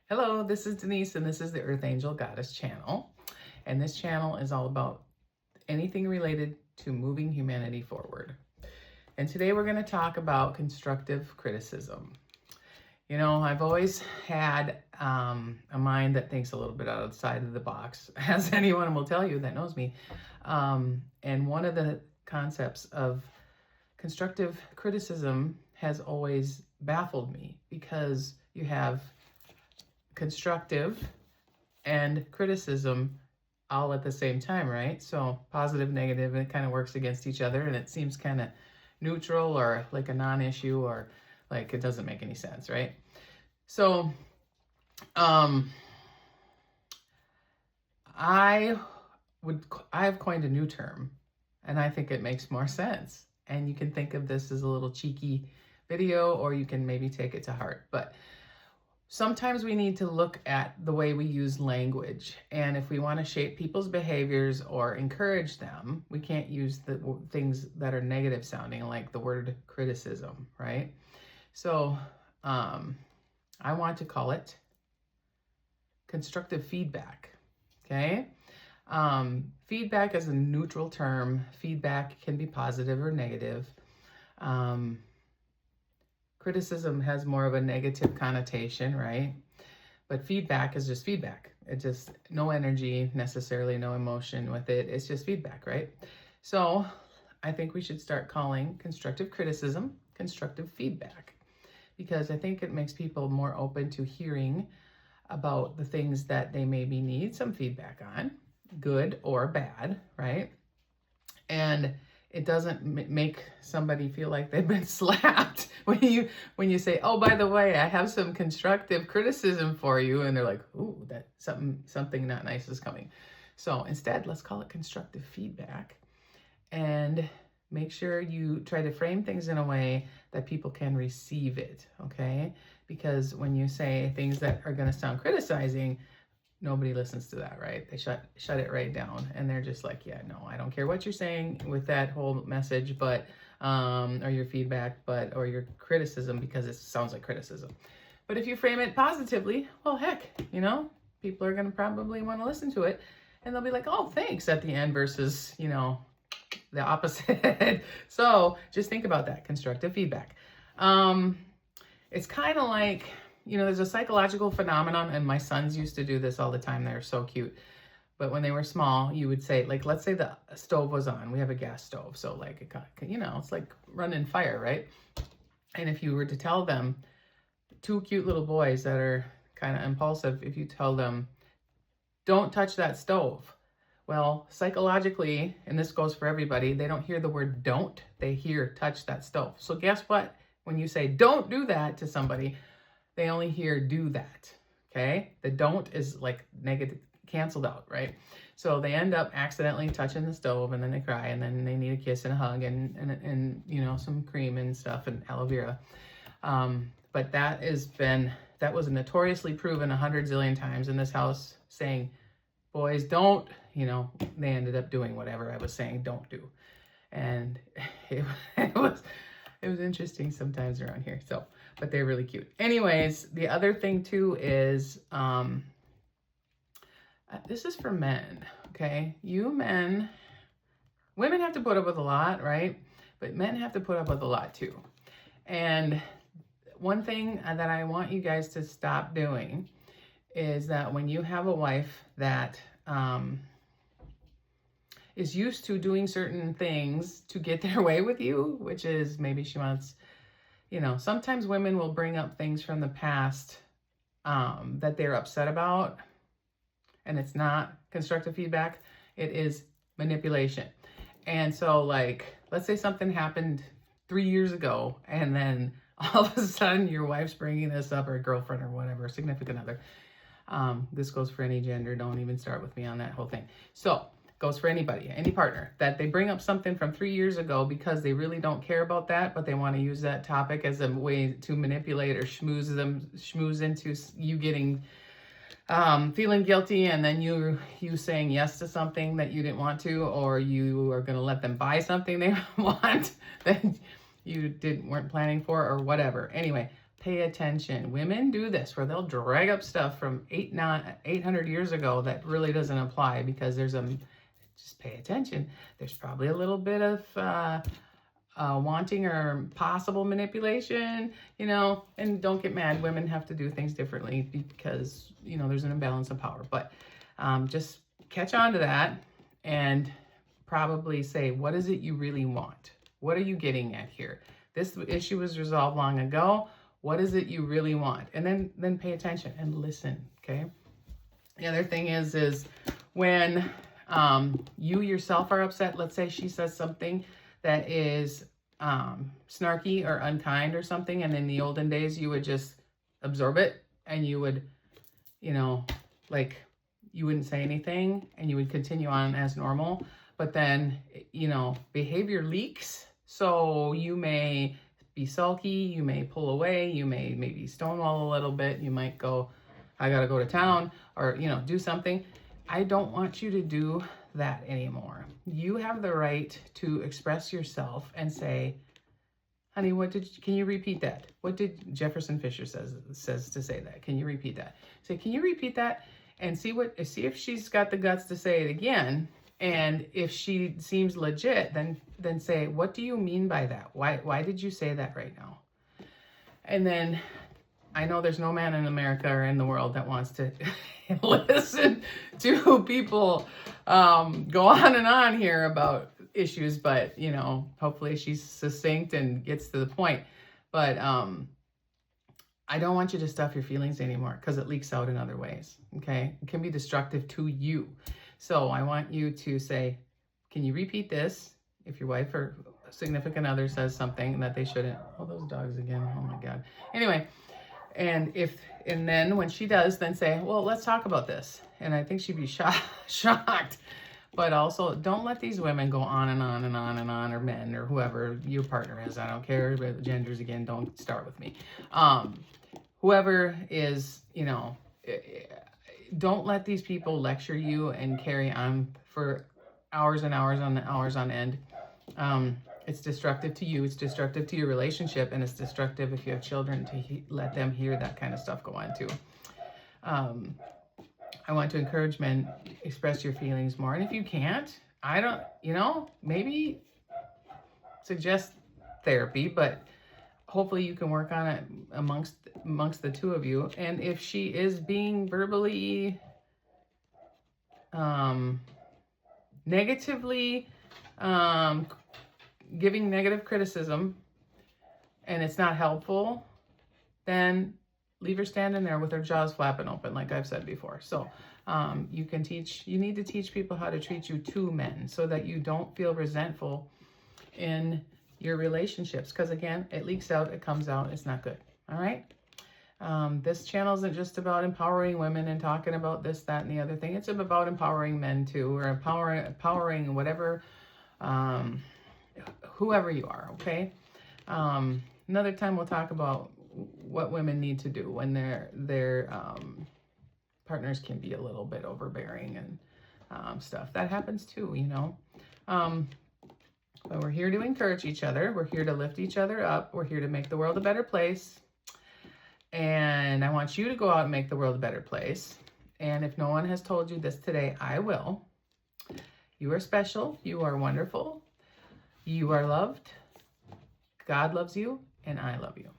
Hello, this is Denise, and this is the Earth Angel Goddess channel. And this channel is all about anything related to moving humanity forward. And today we're going to talk about constructive criticism. You know, I've always had a mind that thinks a little bit outside of the box, as anyone will tell you that knows me. And one of the concepts of constructive criticism has always baffled me, because you have constructive and criticism all at the same time, right? So positive, negative, and it kind of works against each other, and it seems kind of neutral or like a non-issue, or like it doesn't make any sense, right? So I've coined a new term, and I think it makes more sense. And you can think of this as a little cheeky video, or you can maybe take it to heart. But sometimes we need to look at the way we use language. And if we want to shape people's behaviors or encourage them, we can't use the things that are negative sounding, like the word criticism, right? So I want to call it constructive feedback, okay? Feedback is a neutral term. Feedback can be positive or negative. Criticism has more of a negative connotation, right? But feedback is just feedback. It just, no energy necessarily, no emotion with it. It's just feedback, right? So I think we should start calling constructive criticism constructive feedback, because I think it makes people more open to hearing about the things that they maybe need some feedback on, good or bad, right? And it doesn't make somebody feel like they've been slapped when you say, "Oh, by the way, I have some constructive criticism for you," and they're like, "Ooh, that something not nice is coming." So instead, let's call it constructive feedback, and make sure you try to frame things in a way that people can receive it, okay? Because when you say things that are going to sound criticizing, nobody listens to that, right? They shut it right down, and they're just like, yeah, no, I don't care what you're saying with that whole message, but or your feedback, or your criticism, because it sounds like criticism. But if you frame it positively, well, heck, you know, people are going to probably want to listen to it, and they'll be like, "Oh, thanks," at the end, versus, you know, the opposite. So just think about that constructive feedback. It's kind of like, you know, there's a psychological phenomenon, and my sons used to do this all the time. They're so cute. But when they were small, you would say, like, let's say the stove was on. We have a gas stove. So, like, it got, you know, it's like running fire, right? And if you were to tell them, two cute little boys that are kind of impulsive, if you tell them, "Don't touch that stove," well, psychologically, and this goes for everybody, they don't hear the word don't, they hear touch that stove. So guess what? When you say don't do that to somebody, they only hear do that, okay? The don't is like negative, canceled out, right? So they end up accidentally touching the stove, and then they cry, and then they need a kiss and a hug, and you know, some cream and stuff and aloe vera. But that was notoriously proven 100 zillion times in this house, saying, "Boys, don't," you know, they ended up doing whatever I was saying don't do. And it was interesting sometimes around here. So, but they're really cute. Anyways, the other thing too is, this is for men, okay? Women have to put up with a lot, right? But men have to put up with a lot too. And one thing that I want you guys to stop doing is that when you have a wife that is used to doing certain things to get their way with you, which is maybe she wants, you know, sometimes women will bring up things from the past that they're upset about, and it's not constructive feedback, it is manipulation. And so, like, let's say something happened 3 years ago, and then all of a sudden your wife's bringing this up, or a girlfriend or whatever, significant other. This goes for any gender. Don't even start with me on that whole thing. So goes for anybody, any partner, that they bring up something from 3 years ago because they really don't care about that, but they want to use that topic as a way to manipulate or schmooze into you getting feeling guilty, and then you saying yes to something that you didn't want to, or you are going to let them buy something they want that you weren't planning for, or whatever. Anyway, pay attention. Women do this where they'll drag up stuff from 800 years ago that really doesn't apply because just pay attention. There's probably a little bit of wanting or possible manipulation, and don't get mad. Women have to do things differently because, there's an imbalance of power. But just catch on to that and probably say, what is it you really want? What are you getting at here? This issue was resolved long ago. What is it you really want? And then pay attention and listen, okay? The other thing is when you yourself are upset, let's say she says something that is snarky or unkind or something, and in the olden days you would just absorb it and you would, you wouldn't say anything and you would continue on as normal. But then, behavior leaks. So you may be sulky, you may pull away, you may maybe stonewall a little bit, you might go, I gotta go to town, or, do something. I don't want you to do that anymore. You have the right to express yourself and say, honey, can you repeat that? What did Jefferson Fisher says to say that? Can you repeat that? Say, can you repeat that? And see if she's got the guts to say it again. And if she seems legit, then say, what do you mean by that? Why did you say that right now? And then I know there's no man in America or in the world that wants to listen to people go on and on here about issues, but hopefully she's succinct and gets to the point. But I don't want you to stuff your feelings anymore because it leaks out in other ways. Okay, it can be destructive to you. So I want you to say, can you repeat this? If your wife or significant other says something that they shouldn't. Oh, those dogs again. Oh my God. Anyway, and then when she does, then say, well, let's talk about this. And I think she'd be shocked. But also, don't let these women go on and on and on and on, or men, or whoever your partner is. I don't care. Genders, again, don't start with me. Whoever is, don't let these people lecture you and carry on for hours and hours on end. It's destructive to you. It's destructive to your relationship, and it's destructive if you have children to let them hear that kind of stuff go on too. I want to encourage men, express your feelings more. And if you can't, maybe suggest therapy, but hopefully you can work on it amongst the two of you. And if she is being verbally negatively giving negative criticism and it's not helpful, then leave her standing there with her jaws flapping open, like I've said before. So you need to teach people how to treat you to men so that you don't feel resentful in your relationships. Because again, it leaks out, it comes out, it's not good. All right. This channel isn't just about empowering women and talking about this, that, and the other thing. It's about empowering men too, or empowering whatever, whoever you are. Okay. Another time we'll talk about what women need to do when their partners can be a little bit overbearing and stuff. That happens too, But we're here to encourage each other. We're here to lift each other up. We're here to make the world a better place. And I want you to go out and make the world a better place. And if no one has told you this today, I will. You are special. You are wonderful. You are loved. God loves you, and I love you.